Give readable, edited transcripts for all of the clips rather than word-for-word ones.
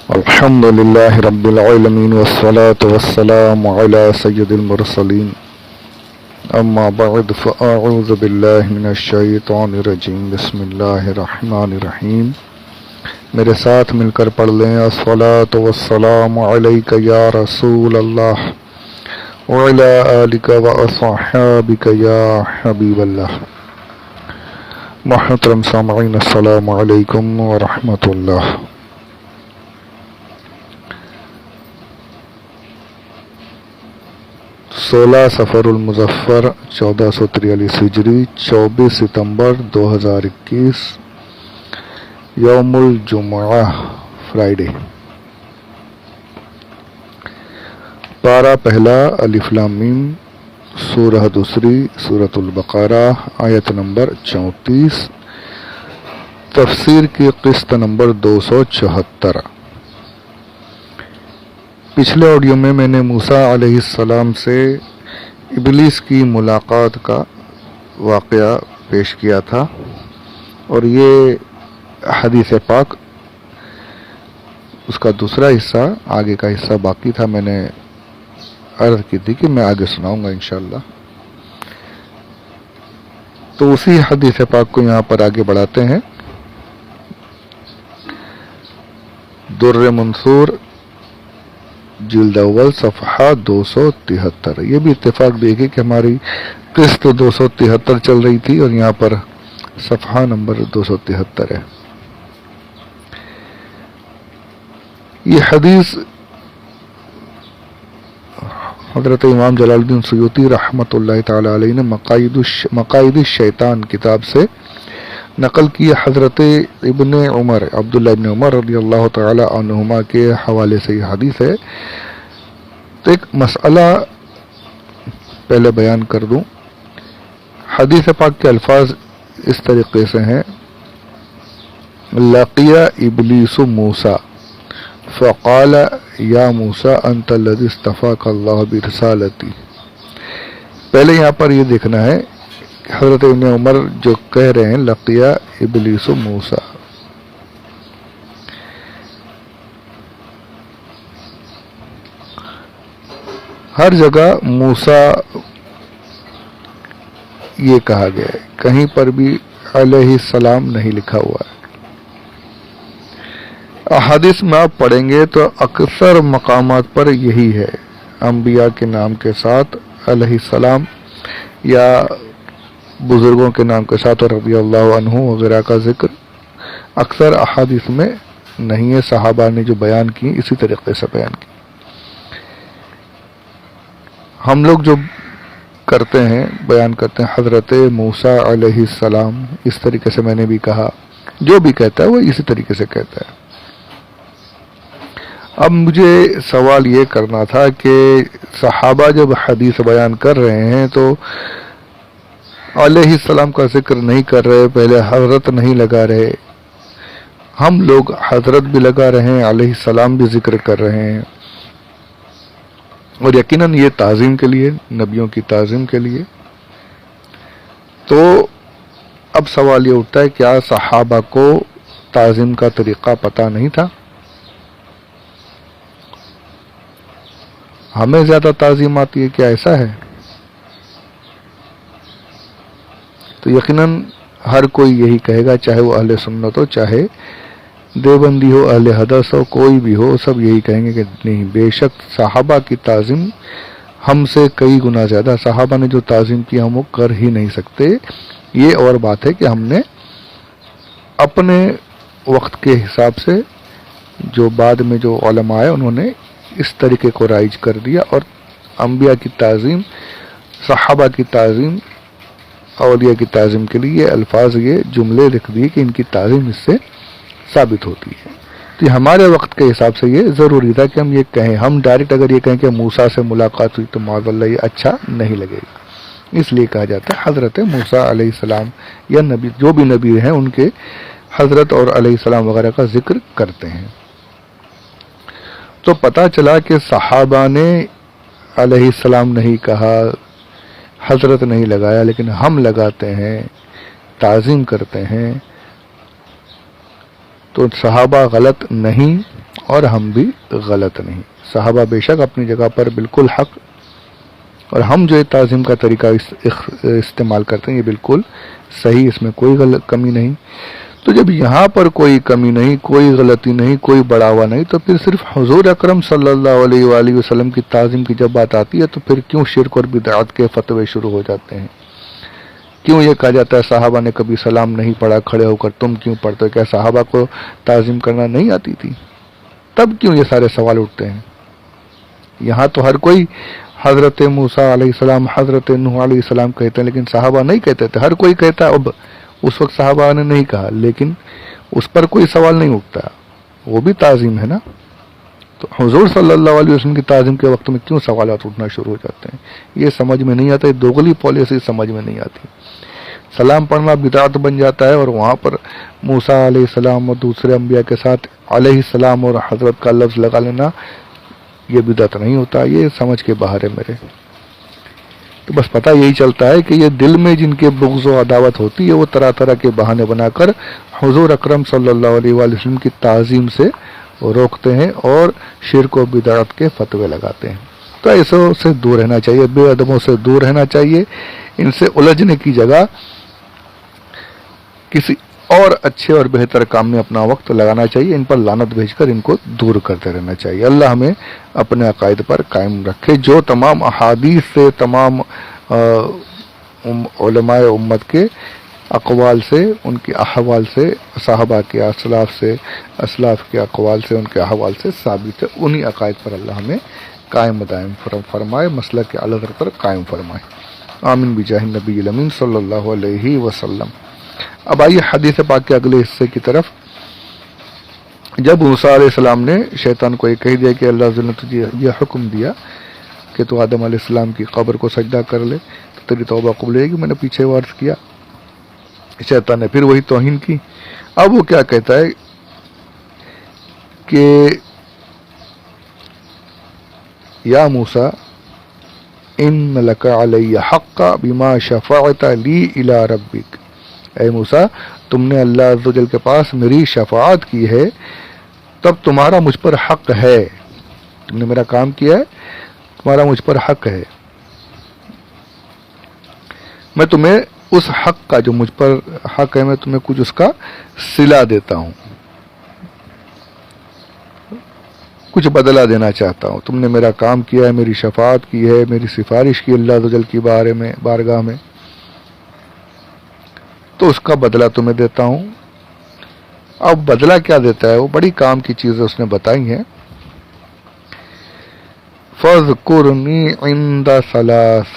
الحمد لله رب العالمين والصلاة والسلام على سيد المرسلين اما بعد فاعوذ باللہ من الشیطان الرجیم بسم اللہ الرحمن الرحیم۔ میرے ساتھ مل کر پڑھ لیں الصلاة والسلام علیک یا رسول اللہ وعلی آلک واصحابک یا حبیب اللہ۔ محترم سامعین السلام علیکم ورحمۃ اللہ۔ 16 سفر المظفر 1443 ہجری 24 ستمبر 2021 یوم الجمعہ فرائیڈے۔ پارہ پہلا الف لام میم، سورہ دوسری سورۃ البقرہ آیت نمبر 34، تفسیر کی قسط نمبر 274۔ پچھلے آڈیو میں نے موسیٰ علیہ السلام سے ابلیس کی ملاقات کا واقعہ پیش کیا تھا، اور یہ حدیث پاک اس کا دوسرا حصہ، آگے کا حصہ باقی تھا۔ میں نے عرض کی تھی کہ میں آگے سناؤں گا انشاءاللہ، تو اسی حدیث پاک کو یہاں پر آگے بڑھاتے ہیں۔ در منصور جلد اول صفحہ 273۔ یہ بھی اتفاق دیکھیں کہ ہماری قسط 273 چل رہی تھی اور یہاں پر صفحہ نمبر 273 ہے۔ یہ حدیث حضرت امام جلال الدین سیوطی رحمۃ اللہ تعالی علیہ نے مقاید الشیطان کتاب سے نقل کی۔ حضرت ابن عمر عبداللہ ابن عمر رضی اللہ تعالی عنہما کے حوالے سے یہ حدیث ہے۔ تو ایک مسئلہ پہلے بیان کر دوں۔ حدیث پاک کے الفاظ اس طریقے سے ہیں: لقی ابلیس موسیٰ فقال یا موسیٰ انت الذی اصطفاک اللہ برسالتی۔ پہلے یہاں پر یہ دیکھنا ہے حضرت ابن عمر جو کہہ رہے ہیں لقیا ابلیس موسیٰ، ہر جگہ موسیٰ یہ کہا گیا ہے، کہیں پر بھی علیہ السلام نہیں لکھا ہوا ہے۔ احادیث میں آپ پڑھیں گے تو اکثر مقامات پر یہی ہے، انبیاء کے نام کے ساتھ علیہ السلام یا بزرگوں کے نام کے ساتھ رضی اللہ عنہ وغیرہ کا ذکر اکثر احادیث میں نہیں ہے۔ صحابہ نے جو بیان کی اسی طریقے سے بیان کی۔ ہم لوگ جو کرتے ہیں، بیان کرتے ہیں حضرت موسیٰ علیہ السلام، اس طریقے سے میں نے بھی کہا، جو بھی کہتا ہے وہ اسی طریقے سے کہتا ہے۔ اب مجھے سوال یہ کرنا تھا کہ صحابہ جب حدیث بیان کر رہے ہیں تو علیہ السلام کا ذکر نہیں کر رہے، پہلے حضرت نہیں لگا رہے، ہم لوگ حضرت بھی لگا رہے ہیں، علیہ السلام بھی ذکر کر رہے ہیں، اور یقیناً یہ تعظیم کے لیے، نبیوں کی تعظیم کے لیے۔ تو اب سوال یہ اٹھتا ہے کیا صحابہ کو تعظیم کا طریقہ پتہ نہیں تھا؟ ہمیں زیادہ تعظیم آتی ہے، کیا ایسا ہے؟ تو یقیناً ہر کوئی یہی کہے گا، چاہے وہ اہل سنت ہو، چاہے دیوبندی ہو، اہل حدیث ہو، کوئی بھی ہو، سب یہی کہیں گے کہ نہیں، بے شک صحابہ کی تعظیم ہم سے کئی گنا زیادہ، صحابہ نے جو تعظیم کی ہم وہ کر ہی نہیں سکتے۔ یہ اور بات ہے کہ ہم نے اپنے وقت کے حساب سے جو بعد میں جو علماء آئے انہوں نے اس طریقے کو رائج کر دیا، اور انبیاء کی تعظیم، صحابہ کی تعظیم، اولیاء کی تعظیم کے لیے یہ الفاظ، یہ جملے لکھ دیے کہ ان کی تعظیم اس سے ثابت ہوتی ہے۔ تو ہمارے وقت کے حساب سے یہ ضروری تھا کہ ہم یہ کہیں۔ ہم ڈائریکٹ اگر یہ کہیں کہ موسیٰ سے ملاقات ہوئی تو معاذ اللہ یہ اچھا نہیں لگے گا، اس لیے کہا جاتا ہے حضرت موسیٰ علیہ السلام یا نبی، جو بھی نبی ہیں ان کے حضرت اور علیہ السلام وغیرہ کا ذکر کرتے ہیں۔ تو پتہ چلا کہ صحابہ نے علیہ السلام نہیں کہا، حضرت نہیں لگایا، لیکن ہم لگاتے ہیں، تعظیم کرتے ہیں۔ تو صحابہ غلط نہیں، اور ہم بھی غلط نہیں. صحابہ بے شک اپنی جگہ پر بالکل حق، اور ہم جو تعظیم کا طریقہ استعمال کرتے ہیں یہ بالکل صحیح، اس میں کوئی کمی نہیں. تو جب یہاں پر کوئی کمی نہیں، کوئی غلطی نہیں، کوئی بڑھاوا نہیں، تو پھر صرف حضور اکرم صلی اللہ علیہ وآلہ وسلم کی تعظیم کی جب بات آتی ہے تو پھر کیوں شرک اور بدعت کے فتوے شروع ہو جاتے ہیں؟ کیوں یہ کہا جاتا ہے صحابہ نے کبھی سلام نہیں پڑھا کھڑے ہو کر، تم کیوں پڑھتے ہو؟ کیا صحابہ کو تعظیم کرنا نہیں آتی تھی؟ تب کیوں یہ سارے سوال اٹھتے ہیں؟ یہاں تو ہر کوئی حضرت موسیٰ علیہ السلام، حضرت نوح علیہ السلام کہتے ہیں، لیکن صحابہ نہیں کہتے تھے. ہر کوئی کہتا ہے. اب اس وقت صحابہ نے نہیں کہا، لیکن اس پر کوئی سوال نہیں اٹھتا، وہ بھی تعظیم ہے نا. تو حضور صلی اللہ علیہ وسلم کی تعظیم کے وقت میں کیوں سوالات اٹھنا شروع ہو جاتے ہیں؟ یہ سمجھ میں نہیں آتا. یہ دوغلی پالیسی سمجھ میں نہیں آتی. سلام پڑھنا بدعت بن جاتا ہے، اور وہاں پر موسیٰ علیہ السلام اور دوسرے انبیاء کے ساتھ علیہ السلام اور حضرت کا لفظ لگا لینا یہ بدعت نہیں ہوتا. یہ سمجھ کے باہر ہے میرے. تو بس پتہ یہی چلتا ہے کہ یہ دل میں جن کے بغض و عداوت ہوتی ہے وہ طرح طرح کے بہانے بنا کر حضور اکرم صلی اللہ علیہ وآلہ وسلم کی تعظیم سے روکتے ہیں اور شرک و بدعت کے فتوے لگاتے ہیں. تو ایسوں سے دور رہنا چاہیے، بے ادبوں سے دور رہنا چاہیے. ان سے الجھنے کی جگہ کسی اور اچھے اور بہتر کام میں اپنا وقت لگانا چاہیے. ان پر لعنت بھیج کر ان کو دور کرتے رہنا چاہیے. اللہ ہمیں اپنے عقائد پر قائم رکھے. جو تمام احادیث سے، تمام علماء امت کے اقوال سے، ان کے احوال سے، صحابہ کے اسلاف کے اقوال سے، ان کے احوال سے ثابت ہے، انہی عقائد پر اللہ ہمیں قائم دائم فرمائے، مسلک اعلی حضرت پر قائم فرمائے. آمین بجاہ النبی الامین صلی اللہ علیہ وسلم. اب آئیے حدیث پاک کے اگلے حصے کی طرف. جب موسیٰ علیہ السلام نے شیطان کو یہ کہہ دیا کہ اللہ عز و جل نے تجھے یہ حکم دیا کہ تو آدم علیہ السلام کی قبر کو سجدہ کر لے تو تیری توبہ قبول ہوئے گی، میں نے پیچھے عرض کیا. شیطان نے پھر وہی توہین کی. اب وہ کیا کہتا ہے کہ یا موسیٰ ان لک علی حق بما شفعت لی الی ربک. اے موسیٰ تم نے اللہ عز و جل کے پاس میری شفاعت کی ہے، تب تمہارا مجھ پر حق ہے. تم نے میرا کام کیا ہے، تمہارا مجھ پر حق ہے. میں تمہیں اس حق کا جو مجھ پر حق ہے، میں تمہیں کچھ اس کا صلہ دیتا ہوں، کچھ بدلہ دینا چاہتا ہوں. تم نے میرا کام کیا ہے، میری شفاعت کی ہے، میری سفارش کی اللہ عز و جل کی بارگاہ میں، تو اس کا بدلہ تمہیں دیتا ہوں. اب بدلہ کیا دیتا ہے؟ وہ بڑی کام کی چیزیں اس نے بتائی ہیں. فَاذْكُرْنِي عِنْدَ ثَلَاثٍ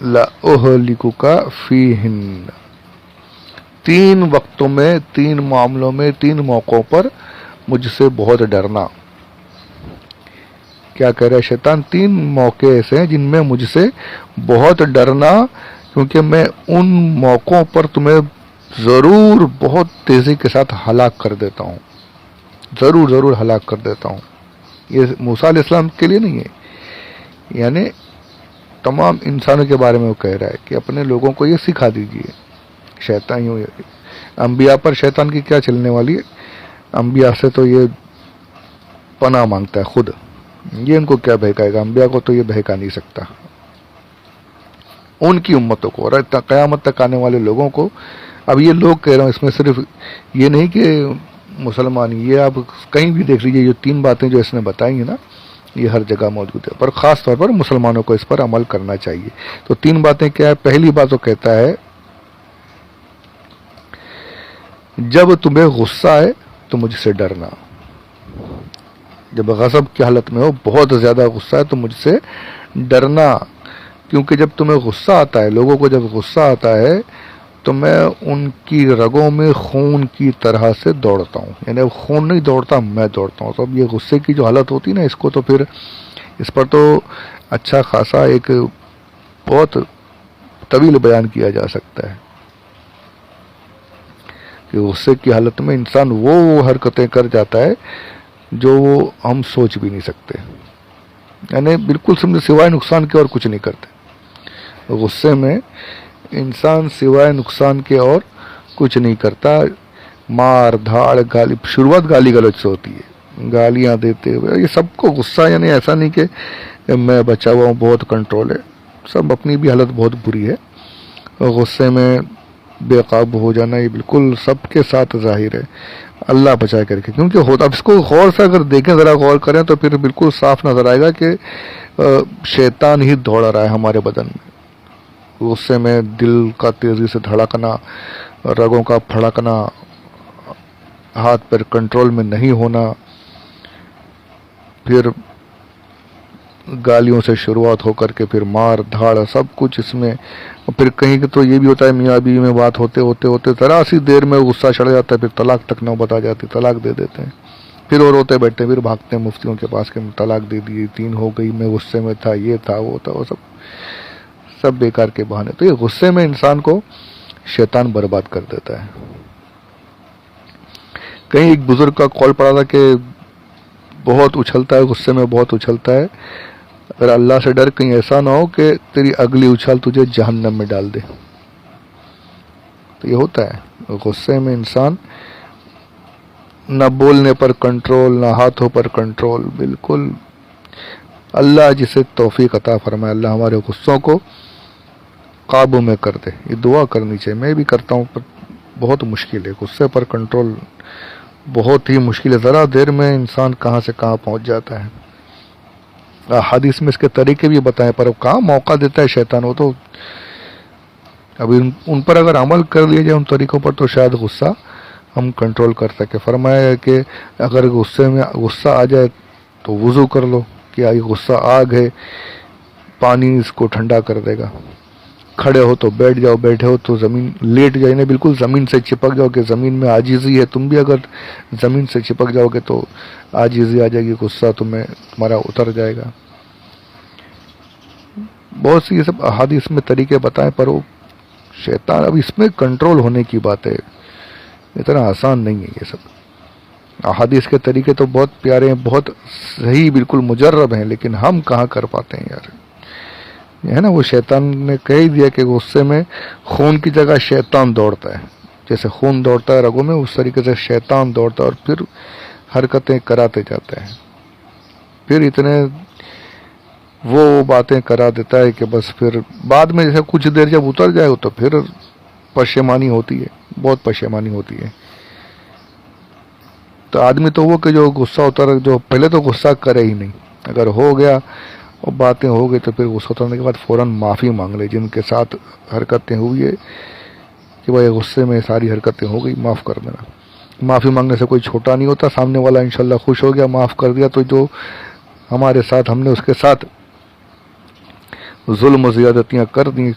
لَأُهْلِكُكَ فِيهِنَّ. 3 وقتوں میں، 3 معاملوں میں، 3 موقعوں پر مجھ سے بہت ڈرنا. کیا کہہ رہا ہے شیطان؟ 3 موقع ایسے ہیں جن میں مجھ سے بہت ڈرنا، کیونکہ میں ان موقعوں پر تمہیں ضرور بہت تیزی کے ساتھ ہلاک کر دیتا ہوں، ضرور ہلاک کر دیتا ہوں. یہ موسیٰ علیہ السلام کے لیے نہیں ہے، یعنی تمام انسانوں کے بارے میں وہ کہہ رہا ہے کہ اپنے لوگوں کو یہ سکھا دیجئے. شیطان یوں، انبیاء پر شیطان کی کیا چلنے والی ہے؟ انبیاء سے تو یہ پناہ مانگتا ہے خود. یہ ان کو کیا بہکائے گا؟ انبیاء کو تو یہ بہکا نہیں سکتا. ان کی امتوں کو اور قیامت تک آنے والے لوگوں کو. اب یہ لوگ کہہ رہے ہیں، اس میں صرف یہ نہیں کہ مسلمان، یہ آپ کہیں بھی دیکھ لیجیے، یہ 3 باتیں جو اس نے بتائی ہیں نا، یہ ہر جگہ موجود ہے، پر خاص طور پر مسلمانوں کو اس پر عمل کرنا چاہیے. تو 3 باتیں کیا ہے؟ پہلی بات وہ کہتا ہے جب تمہیں غصہ آئے تو مجھ سے ڈرنا. جب غضب کی حالت میں ہو، بہت زیادہ غصہ ہے، تو مجھ سے ڈرنا. کیونکہ جب تمہیں غصہ آتا ہے، لوگوں کو جب غصہ آتا ہے تو میں ان کی رگوں میں خون کی طرح سے دوڑتا ہوں. یعنی اب خون نہیں دوڑتا، میں دوڑتا ہوں. تو اب یہ غصے کی جو حالت ہوتی ہے نا، اس کو تو پھر اس پر تو اچھا خاصا ایک بہت طویل بیان کیا جا سکتا ہے کہ غصے کی حالت میں انسان وہ حرکتیں کر جاتا ہے جو ہم سوچ بھی نہیں سکتے. یعنی بالکل سوائے نقصان کے اور کچھ نہیں کرتے. غصے میں انسان سوائے نقصان کے اور کچھ نہیں کرتا. مار دھاڑ، گالی، شروعات گالی گلوچ سے ہوتی ہے. گالیاں دیتے ہوئے، یہ سب کو غصہ، یعنی ایسا نہیں کہ میں بچا ہوا ہوں بہت کنٹرول ہے، سب اپنی بھی حالت بہت بری ہے، اور غصے میں بے قابو ہو جانا یہ بالکل سب کے ساتھ ظاہر ہے، اللہ بچا کر کے، کیونکہ ہوتا، اب اس کو غور سے اگر دیکھیں، ذرا غور کریں تو پھر بالکل صاف نظر آئے گا کہ شیطان ہی دوڑ رہا ہے ہمارے بدن میں، غصے میں دل کا تیزی سے دھڑکنا، رگوں کا پھڑکنا، ہاتھ پیر کنٹرول میں نہیں ہونا، پھر گالیوں سے شروعات ہو کر کے پھر مار دھاڑ سب کچھ اس میں، پھر کہیں کہ تو یہ بھی ہوتا ہے میاں بیوی میں بات ہوتے ہوتے ذرا سی دیر میں غصہ چڑھ جاتا ہے، پھر طلاق تک نوبت آ جاتی، طلاق دے دیتے ہیں، پھر وہ روتے بیٹھتے، پھر بھاگتے ہیں مفتیوں کے پاس کہ طلاق دے دی، 3 ہو گئی، میں غصے میں تھا، یہ تھا وہ تھا، وہ سب بیکار کے بہانے۔ تو یہ غصے میں انسان کو شیطان برباد کر دیتا ہے۔ کہیں ایک بزرگ کا قول پڑا تھا کہ بہت اچھلتا ہے، غصے میں بہت اچھلتا ہے، اگر اللہ سے ڈر کہیں ایسا نہ ہو کہ تیری اگلی اچھال تجھے جہنم میں ڈال دے۔ تو یہ ہوتا ہے غصے میں انسان، نہ بولنے پر کنٹرول، نہ ہاتھوں پر کنٹرول، بالکل اللہ جسے توفیق عطا فرمائے، اللہ ہمارے غصوں کو قابو میں کر دے، یہ دعا کرنی چاہیے، میں بھی کرتا ہوں، پر بہت مشکل ہے غصے پر کنٹرول، بہت ہی مشکل ہے، ذرا دیر میں انسان کہاں سے کہاں پہنچ جاتا ہے۔ حدیث میں اس کے طریقے بھی بتائیں، پر اب کہاں موقع دیتا ہے شیطان، وہ تو ابھی ان پر اگر عمل کر لیا جائے ان طریقوں پر تو شاید غصہ ہم کنٹرول کر سکے۔ فرمایا کہ اگر غصہ آ جائے تو وضو کر لو، کہ یہ غصہ آگ ہے، پانی اس کو ٹھنڈا کر دے گا، کھڑے ہو تو بیٹھ جاؤ، بیٹھے ہو تو زمین لیٹ جائے، نہیں بالکل زمین سے چپک جاؤ، کہ زمین میں عاجزی ہے، تم بھی اگر زمین سے چپک جاؤ گے تو عاجزی آ جائے گی، غصہ تمہارا اتر جائے گا۔ بہت سی یہ سب احادیث میں طریقے بتائیں، پر وہ شیطان، اب اس میں کنٹرول ہونے کی بات ہے، اتنا آسان نہیں ہے یہ سب۔ احادیث کے طریقے تو بہت پیارے ہیں، بہت صحیح، بالکل مجرب ہیں، لیکن ہم کہاں کر پاتے ہیں یار، یہ ہے نا، وہ شیطان نے کہہ ہی دیا کہ غصے میں خون کی جگہ شیطان دوڑتا ہے، جیسے خون دوڑتا ہے رگوں میں، اس طریقے سے شیطان دوڑتا ہے، اور پھر حرکتیں کراتے جاتا ہے، پھر اتنے وہ باتیں کرا دیتا ہے کہ بس پھر بعد میں جیسے کچھ دیر جب اتر جائے تو پھر پشیمانی ہوتی ہے، بہت پشیمانی ہوتی ہے۔ تو آدمی تو وہ کہ جو غصہ جو پہلے تو غصہ کرے ہی نہیں، اگر ہو گیا اور باتیں ہو گئی تو پھر غصہ اترنے کے بعد فوراً معافی مانگ لے، جن کے ساتھ حرکتیں ہوئی ہے کہ بھائی غصے میں ساری حرکتیں ہو گئی، معاف کر دینا۔ معافی مانگنے سے کوئی چھوٹا نہیں ہوتا، سامنے والا انشاءاللہ خوش ہو گیا، معاف کر دیا، تو جو ہمارے ساتھ ہم نے اس کے ساتھ ظلم و زیادتیاں کر دیں،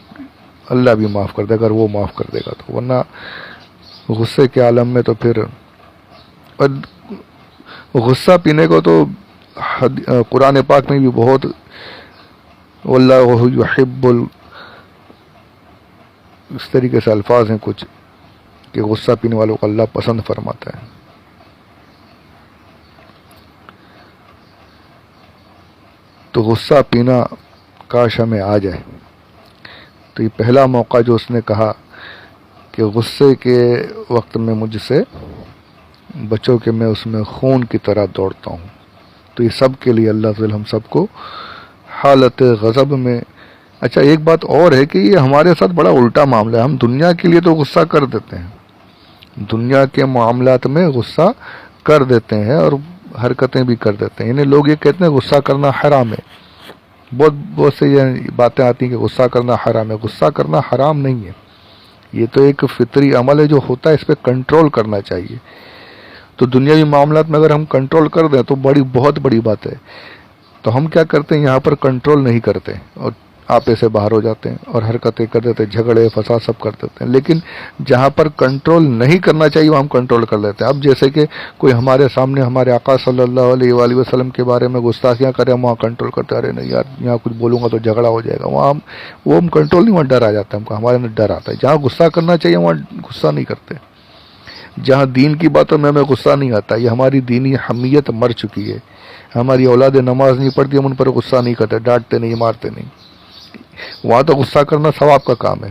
اللہ بھی معاف کر دے اگر وہ معاف کر دے گا تو، ورنہ غصے کے عالم میں تو پھر، اور غصہ پینے کو تو قرآن پاک میں بھی بہت، واللہ یحب اس طریقے سے الفاظ ہیں کچھ کہ غصہ پینے والوں کو اللہ پسند فرماتا ہے۔ تو غصہ پینا کاش ہمیں آ جائے۔ تو یہ پہلا موقع جو اس نے کہا کہ غصے کے وقت میں مجھ سے بچو کہ میں اس میں خون کی طرح دوڑتا ہوں، تو یہ سب کے لیے اللہ تعالی ہم سب کو حالت غضب میں، اچھا ایک بات اور ہے کہ یہ ہمارے ساتھ بڑا الٹا معاملہ ہے، ہم دنیا کے لیے تو غصہ کر دیتے ہیں، دنیا کے معاملات میں غصہ کر دیتے ہیں اور حرکتیں بھی کر دیتے ہیں، یعنی لوگ یہ کہتے ہیں غصہ کرنا حرام ہے، بہت سے یہ باتیں آتی ہیں کہ غصہ کرنا حرام ہے، غصہ کرنا حرام نہیں ہے، یہ تو ایک فطری عمل ہے جو ہوتا ہے، اس پہ کنٹرول کرنا چاہیے۔ تو دنیاوی معاملات میں اگر ہم کنٹرول کر دیں تو بہت بڑی بات ہے، تو ہم کیا کرتے ہیں یہاں پر کنٹرول نہیں کرتے اور آپے سے باہر ہو جاتے ہیں اور حرکتیں کر دیتے ہیں، جھگڑے فساد سب کر دیتے ہیں، لیکن جہاں پر کنٹرول نہیں کرنا چاہیے وہ ہم کنٹرول کر لیتے ہیں۔ اب جیسے کہ کوئی ہمارے سامنے ہمارے آقا صلی اللہ علیہ وآلہ وسلم کے بارے میں گستاخیاں کرے، ہم وہاں کنٹرول کرتے، ارے نہیں یار یہاں کچھ بولوں گا تو جھگڑا ہو جائے گا، وہاں ہم کنٹرول نہیں، وہاں ڈر آ جاتا ہے، ہم کو ہمارے اندر ڈر آتا ہے، جہاں غصہ کرنا چاہیے وہاں غصہ نہیں کرتے، جہاں دین کی باتوں میں ہمیں غصہ نہیں آتا، یہ ہماری دینی حمیت مر چکی ہے، ہماری اولاد نماز نہیں پڑھتی، ہم ان پر غصہ نہیں کرتے، ڈانٹتے نہیں، مارتے نہیں، وہاں تو غصہ کرنا ثواب کا کام ہے،